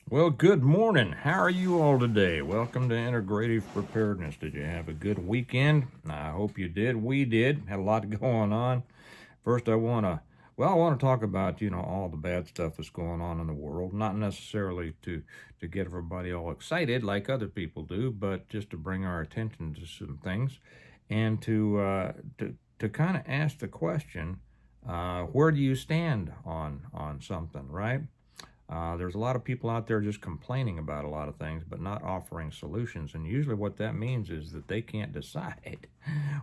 Well, good morning. How are you all today? Welcome to Integrative Preparedness. Did you have a good weekend? I hope you did. We did. Had a lot going on. First, I want to talk about, all the bad stuff that's going on in the world. Not necessarily to get everybody all excited like other people do, but just to bring our attention to some things and to kind of ask the question, where do you stand on something, right? There's a lot of people out there just complaining about a lot of things, but not offering solutions. And usually, what that means is that they can't decide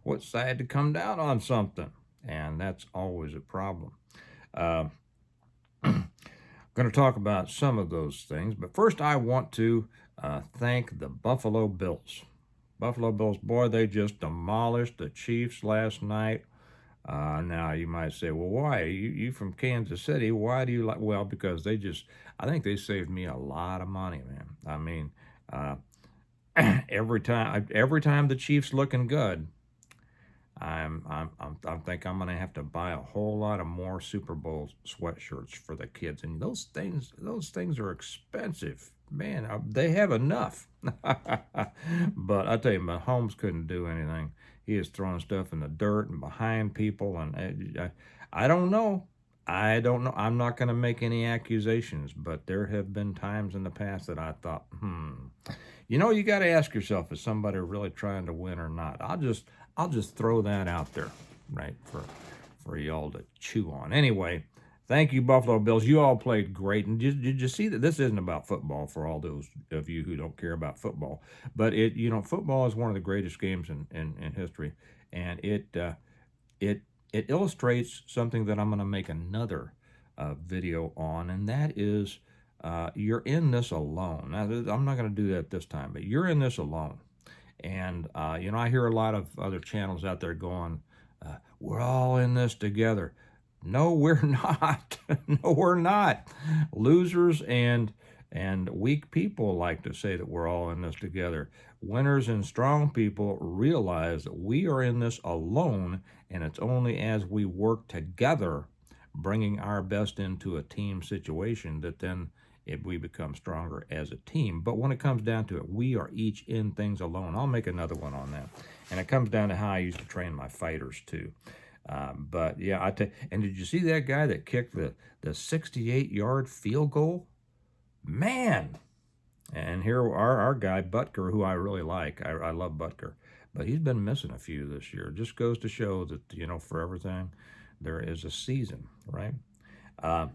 what side to come down on something. And that's always a problem. Uh, I'm going to talk about some of those things. But first, I want to thank the Buffalo Bills. Buffalo Bills, boy, they just demolished the Chiefs last night. Now you might say, well, why? You from Kansas City? Why do you like? Well, because I think they saved me a lot of money, man. I mean, uh, every time the Chiefs looking good, I think I'm gonna have to buy a whole lot of more Super Bowl sweatshirts for the kids, and those things are expensive, man. They have enough, but I tell you, Mahomes couldn't do anything. He is throwing stuff in the dirt and behind people, and I don't know. I don't know. I'm not going to make any accusations, but there have been times in the past that I thought, you got to ask yourself, is somebody really trying to win or not? I'll just throw that out there, right, for y'all to chew on. Anyway, thank you, Buffalo Bills. You all played great, and did you see that this isn't about football for all those of you who don't care about football, but football is one of the greatest games in history, and it illustrates something that I'm going to make another video on, and that is you're in this alone. Now, I'm not going to do that this time, but you're in this alone. And, I hear a lot of other channels out there going, we're all in this together. No, we're not. No, we're not. Losers and weak people like to say that we're all in this together. Winners and strong people realize that we are in this alone, and it's only as we work together, bringing our best into a team situation, that then we become stronger as a team. But when it comes down to it, we are each in things alone. I'll make another one on that. And it comes down to how I used to train my fighters too. But yeah, and did you see that guy that kicked the 68-yard field goal? Man. And here our guy Butker, who I really like. I love Butker, but he's been missing a few this year. It just goes to show that for everything there is a season, right? Uh,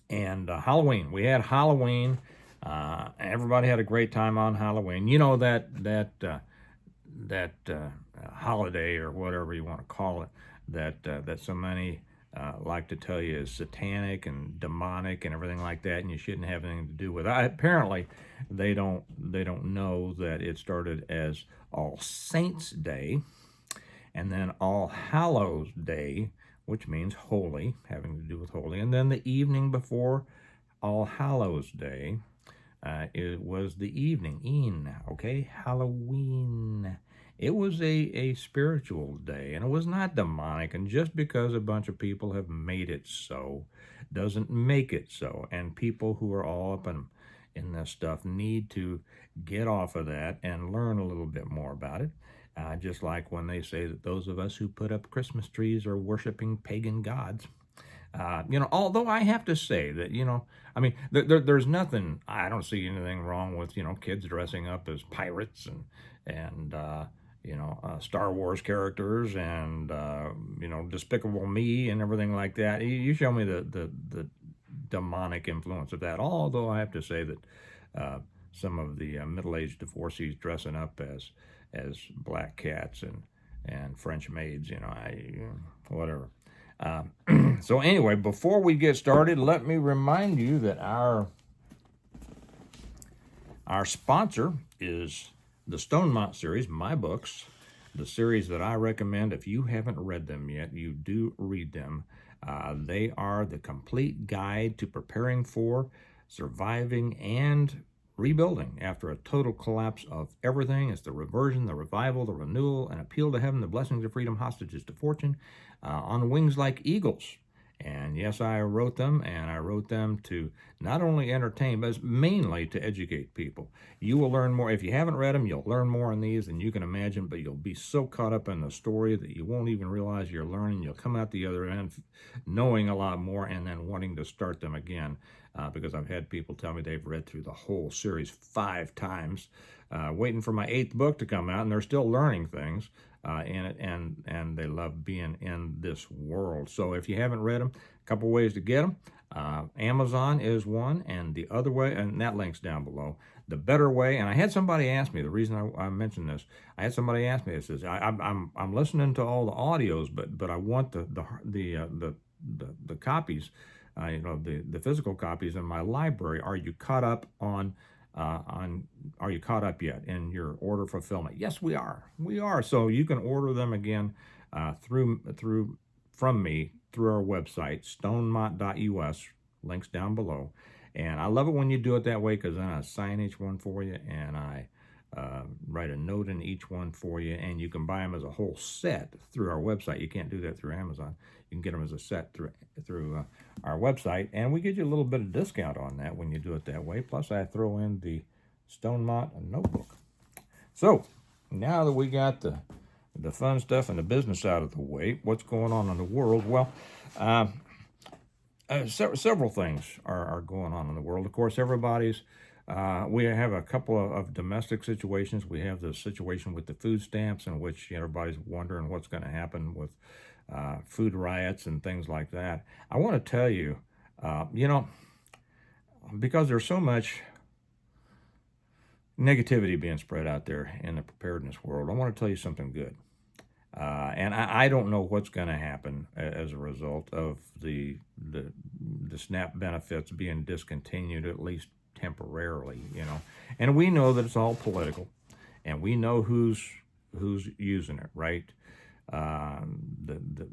and Halloween, we had Halloween. Everybody had a great time on Halloween. You know that holiday, or whatever you want to call it, that so many like to tell you is satanic and demonic and everything like that, and you shouldn't have anything to do with it. Apparently, they don't know that it started as All Saints Day, and then All Hallows Day, which means holy, having to do with holy, and then the evening before All Hallows Day. It was the evening, okay? Halloween. It was a spiritual day, and it was not demonic. And just because a bunch of people have made it so doesn't make it so. And people who are all up in this stuff need to get off of that and learn a little bit more about it. Just like when they say that those of us who put up Christmas trees are worshiping pagan gods. Although I have to say that, I mean, there's nothing, I don't see anything wrong with, kids dressing up as pirates and Star Wars characters and, Despicable Me and everything like that. You show me the demonic influence of that. Although I have to say that some of the middle-aged divorcees dressing up as black cats and French maids, whatever. So anyway, before we get started, let me remind you that our sponsor is the Stonemont series, my books, the series that I recommend. If you haven't read them yet, you do read them. They are the complete guide to preparing for, surviving, and rebuilding after a total collapse of everything. It's the reversion, the revival, the renewal, an appeal to heaven, the blessings of freedom, hostages to fortune, on wings like eagles. And yes, I wrote them, and I wrote them to not only entertain, but mainly to educate people. You will learn more. If you haven't read them, you'll learn more in these than you can imagine, but you'll be so caught up in the story that you won't even realize you're learning. You'll come out the other end knowing a lot more and then wanting to start them again. Because I've had people tell me they've read through the whole series 5 times, waiting for my 8th book to come out, and they're still learning things in it, and they love being in this world. So if you haven't read them, a couple ways to get them. Amazon is one, and the other way, and that link's down below. The better way, and I had somebody ask me, the reason I mentioned this, I had somebody ask me, it says, I'm listening to all the audios, but I want the copies, the physical copies in my library. Are you caught up are you caught up yet in your order fulfillment? Yes, we are. We are. So you can order them again from me through our website, stonemont.us. Links down below. And I love it when you do it that way, because then I sign each one for you, and I write a note in each one for you, and you can buy them as a whole set through our website. You can't do that through Amazon. You can get them as a set through our website, and we get you a little bit of discount on that when you do it that way. Plus, I throw in the Stonemont notebook. So now that we got the fun stuff and the business out of the way, what's going on in the world? Well, several things are going on in the world. Of course, we have a couple of domestic situations. We have the situation with the food stamps, in which everybody's wondering what's going to happen with food riots and things like that. I want to tell you, because there's so much negativity being spread out there in the preparedness world, I want to tell you something good. And I don't know what's going to happen as a result of the SNAP benefits being discontinued, at least temporarily, And we know that it's all political, and we know who's using it, right? The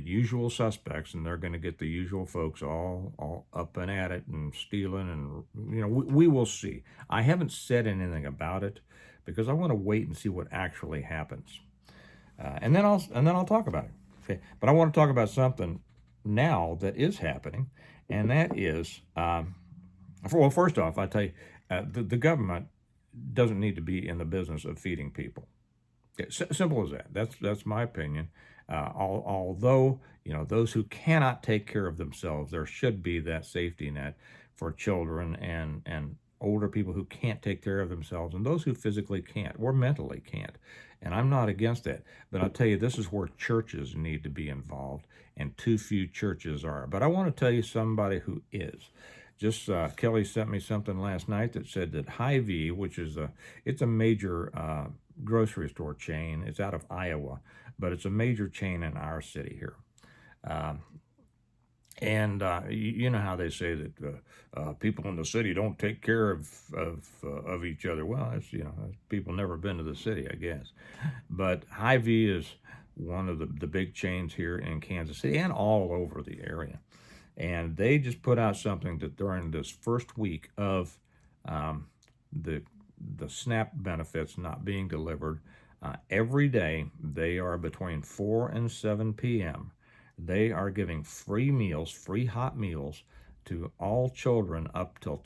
usual suspects, and they're going to get the usual folks all up and at it and stealing, and we will see. I haven't said anything about it because I want to wait and see what actually happens. And then I'll talk about it. Okay, but I want to talk about something now that is happening, and that is, well, first off, I tell you, the government doesn't need to be in the business of feeding people. Okay, simple as that. That's my opinion. Although those who cannot take care of themselves, there should be that safety net for children and older people who can't take care of themselves, and those who physically can't or mentally can't. And I'm not against that. But I'll tell you, this is where churches need to be involved, and too few churches are. But I want to tell you somebody who is. Just Kelly sent me something last night that said that Hy-Vee, which is it's a major grocery store chain. It's out of Iowa, but it's a major chain in our city here. And you know how they say that people in the city don't take care of each other. Well, it's people never been to the city, I guess. But Hy-Vee is one of the big chains here in Kansas City and all over the area. And they just put out something that during this first week of the SNAP benefits not being delivered, every day they are between 4 and 7 p.m. They are giving free meals, free hot meals, to all children up to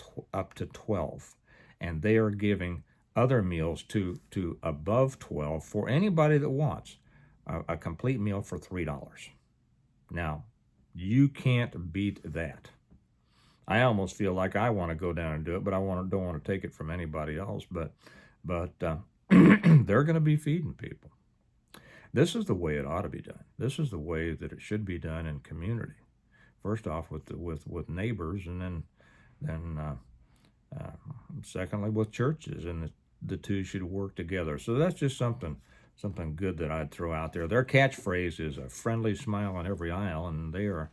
12, and they are giving other meals to above 12 for anybody that wants a complete meal for $3. Now, you can't beat that. I almost feel like I want to go down and do it, but don't want to take it from anybody else. But they're going to be feeding people. This is the way it ought to be done. This is the way that it should be done in community. First off, with neighbors, and then secondly with churches, and the two should work together. So that's just something good that I'd throw out there. Their catchphrase is "a friendly smile on every aisle," and they are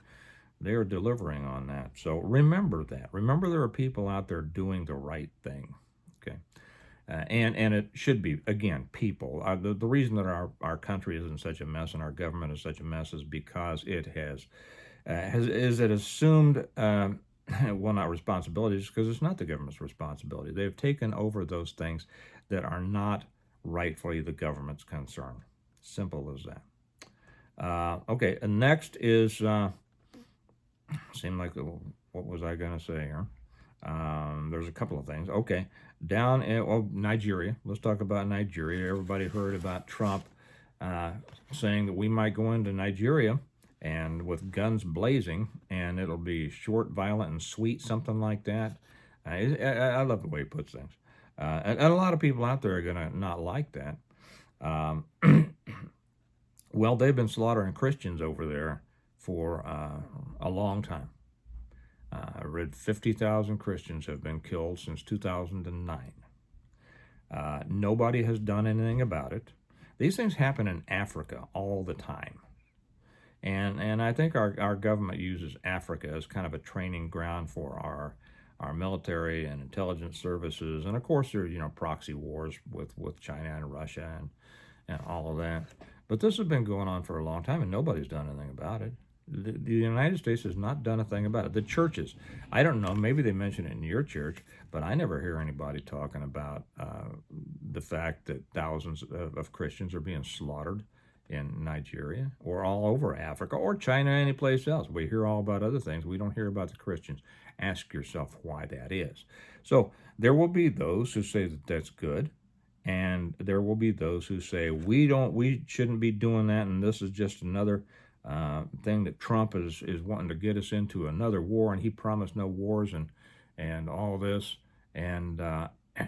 delivering on that. So remember that. Remember there are people out there doing the right thing. Okay. And it should be, again, people. The reason that our country is in such a mess and our government is such a mess is because it has assumed, well, not responsibilities, because it's not the government's responsibility. They've taken over those things that are not rightfully the government's concern. Simple as that. Okay, and next is Seemed like, what was I going to say here? There's a couple of things. Okay, down in Nigeria. Let's talk about Nigeria. Everybody heard about Trump uh, saying that we might go into Nigeria and with guns blazing, and it'll be short, violent, and sweet, something like that. I love the way he puts things. And a lot of people out there are going to not like that. Um, well, they've been slaughtering Christians over there for a long time. I read 50,000 Christians have been killed since 2009. Nobody has done anything about it. These things happen in Africa all the time. And I think our government uses Africa as kind of a training ground for our military and intelligence services. And of course, there's, proxy wars with China and Russia and all of that. But this has been going on for a long time, and nobody's done anything about it. The United States has not done a thing about it. The churches, I don't know, maybe they mention it in your church, but I never hear anybody talking about the fact that thousands of Christians are being slaughtered in Nigeria or all over Africa or China, any place else. We hear all about other things. We don't hear about the Christians. Ask yourself why that is. So there will be those who say that that's good, and there will be those who say we shouldn't be doing that, and this is just another thing that Trump is wanting to get us into another war, and he promised no wars and all this, and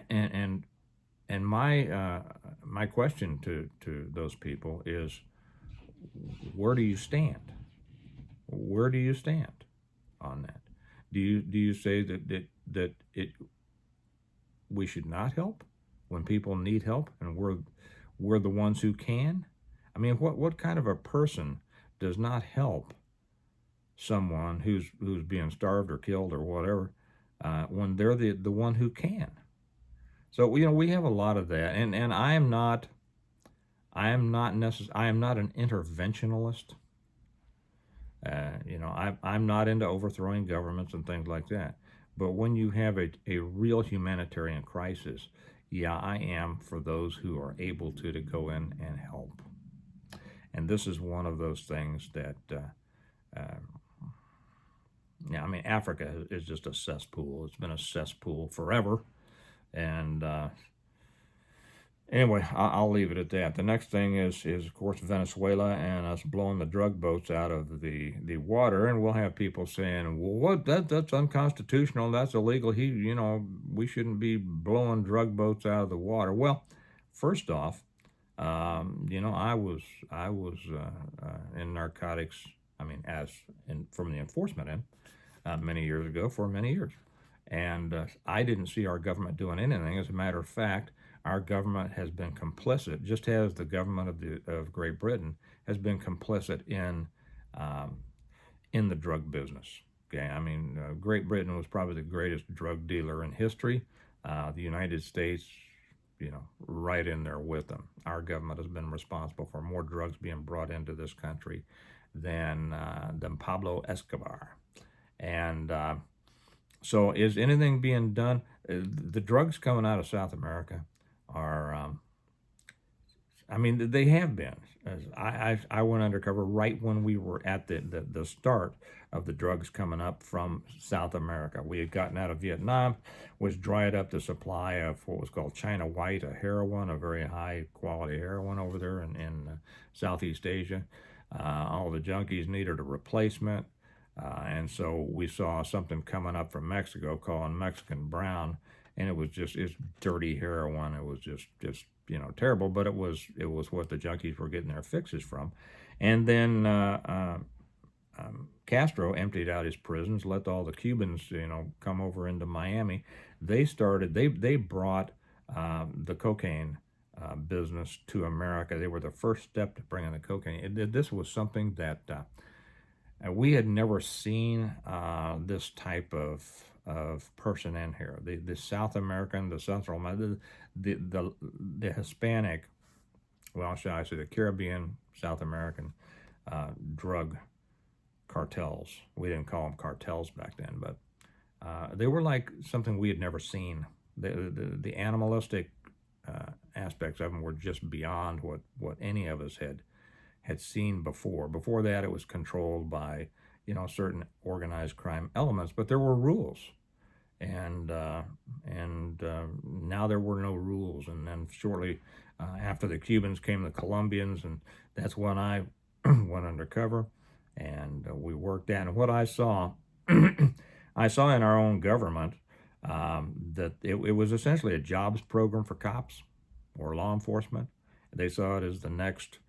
and and my question to those people is, where do you stand? Where do you stand on that? Do you say that it we should not help when people need help, and we're the ones who can? I mean, what kind of a person does not help someone who's being starved or killed or whatever when they're the one who can? So we have a lot of that, and I am not an interventionalist. I'm not into overthrowing governments and things like that. But when you have a real humanitarian crisis, yeah, I am for those who are able to go in and help. And this is one of those things that, yeah, I mean, Africa is just a cesspool. It's been a cesspool forever. And anyway, I'll leave it at that. The next thing is of course Venezuela and us blowing the drug boats out of the water, and we'll have people saying, "Well, that's unconstitutional. That's illegal. We shouldn't be blowing drug boats out of the water." Well, first off, I was in narcotics. I mean, from the enforcement end, many years ago for many years, and I didn't see our government doing anything. As a matter of fact, our government has been complicit, just as the government of Great Britain has been complicit um, in the drug business. Okay, I mean, Great Britain was probably the greatest drug dealer in history. The United States, right in there with them. Our government has been responsible for more drugs being brought into this country than Pablo Escobar. And so, is anything being done? The drugs coming out of South America are, I mean, they have been. I went undercover right when we were at the start of the drugs coming up from South America. We had gotten out of Vietnam, which dried up the supply of what was called China White, a heroin, a very high quality heroin over there in Southeast Asia. All the junkies needed a replacement. And so we saw something coming up from Mexico called Mexican Brown, and it's dirty heroin. It was just terrible, but it was what the junkies were getting their fixes from. And then Castro emptied out his prisons, let all the Cubans come over into Miami. They brought the cocaine business to America. They were the first step to bringing the cocaine. This was something that we had never seen this type of person in here. The South American, the Central, the Hispanic, well, shall I say, the Caribbean, South American drug cartels. We didn't call them cartels back then, but they were like something we had never seen. The animalistic aspects of them were just beyond what any of us had seen before. Before that, it was controlled by certain organized crime elements, but there were rules. And now there were no rules. And then shortly after the Cubans came the Colombians, and that's when I went undercover, and we worked that. And what I saw, I saw in our own government that it was essentially a jobs program for cops or law enforcement. They saw it as the next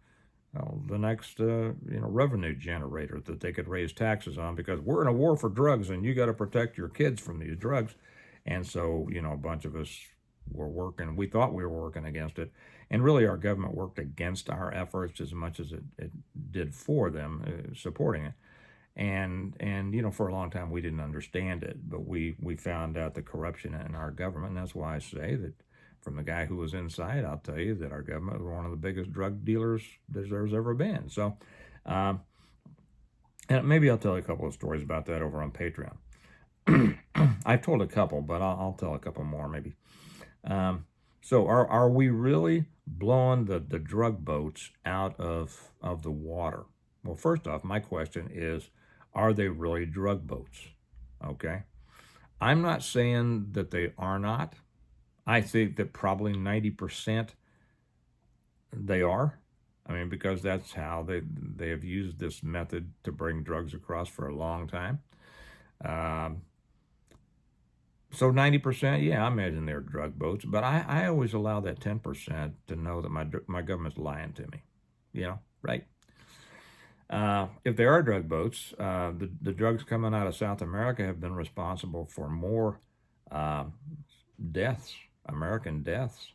revenue generator that they could raise taxes on, because we're in a war for drugs and you got to protect your kids from these drugs. And so a bunch of us were working. We thought we were working against it, and really our government worked against our efforts as much as it did for them, supporting it. And for a long time we didn't understand it, but we found out the corruption in our government. And that's why I say that, from the guy who was inside, I'll tell you that our government was one of the biggest drug dealers there's ever been. So, and maybe I'll tell you a couple of stories about that over on Patreon. I've told a couple, but I'll tell a couple more maybe. So are we really blowing the drug boats out of the water? Well, first off, my question is, are they really drug boats? Okay. I'm not saying that they are not. I think that probably 90% they are. I mean, because that's how they have used this method to bring drugs across for a long time. So 90%, yeah, I imagine they're drug boats, but I always allow that 10% to know that my government's lying to me, right? If they are drug boats, the drugs coming out of South America have been responsible for more deaths, American deaths,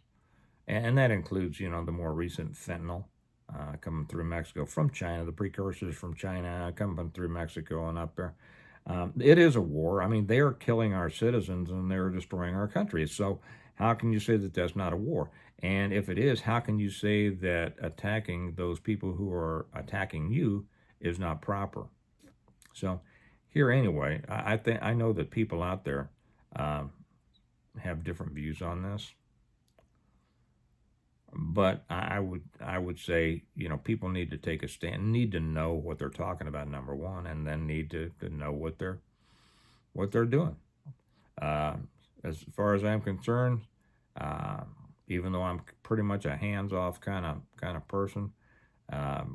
and that includes, the more recent fentanyl coming through Mexico from China, the precursors from China coming through Mexico and up there. It is a war. I mean, they are killing our citizens and they're destroying our country. So how can you say that that's not a war? And if it is, how can you say that attacking those people who are attacking you is not proper? So here, anyway, I know that people out there have different views on this, but I would say, people need to take a stand, need to know what they're talking about, number one, and then need to know what they're doing. As far as I'm concerned, even though I'm pretty much a hands-off kind of person,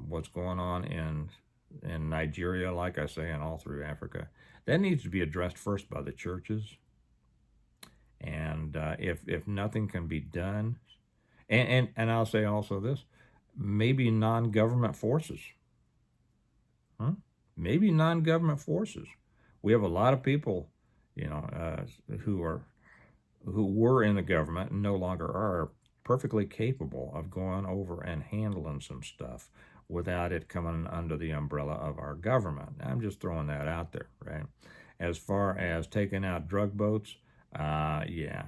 what's going on in Nigeria, like I say, and all through Africa, that needs to be addressed first by the churches. And if nothing can be done, and I'll say also this, maybe non-government forces. Maybe non-government forces. We have a lot of people, who were in the government and no longer are, perfectly capable of going over and handling some stuff without it coming under the umbrella of our government. I'm just throwing that out there, right? As far as taking out drug boats, yeah,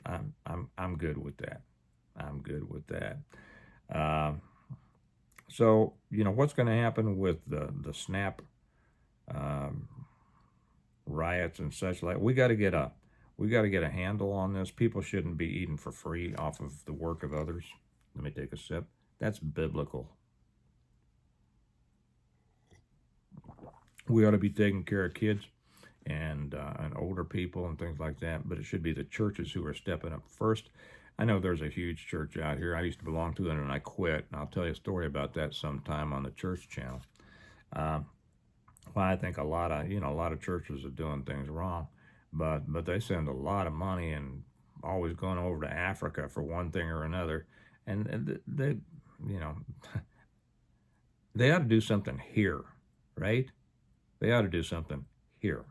I'm good with that. I'm good with that. So what's going to happen with the SNAP riots and such like? We got to get a handle on this. People shouldn't be eating for free off of the work of others. Let me take a sip. That's biblical. We ought to be taking care of kids and older people and things like that, but it should be the churches who are stepping up first. I know there's a huge church out here. I used to belong to it and I quit, and I'll tell you a story about that sometime on the church channel. Well, I think a lot of churches are doing things wrong, but they send a lot of money and always going over to Africa for one thing or another, and they they ought to do something here, right? They ought to do something here.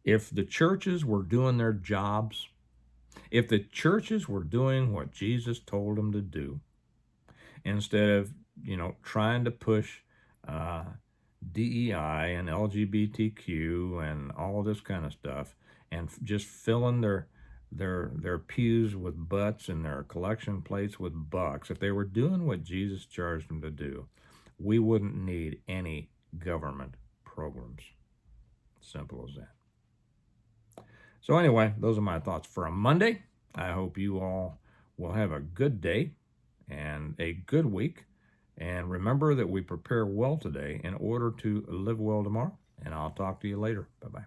If the churches were doing their jobs, if the churches were doing what Jesus told them to do, instead of trying to push DEI and LGBTQ and all this kind of stuff, and just filling their pews with butts and their collection plates with bucks, if they were doing what Jesus charged them to do, we wouldn't need any government programs. Simple as that. So anyway, those are my thoughts for a Monday. I hope you all will have a good day and a good week. And remember that we prepare well today in order to live well tomorrow. And I'll talk to you later. Bye-bye.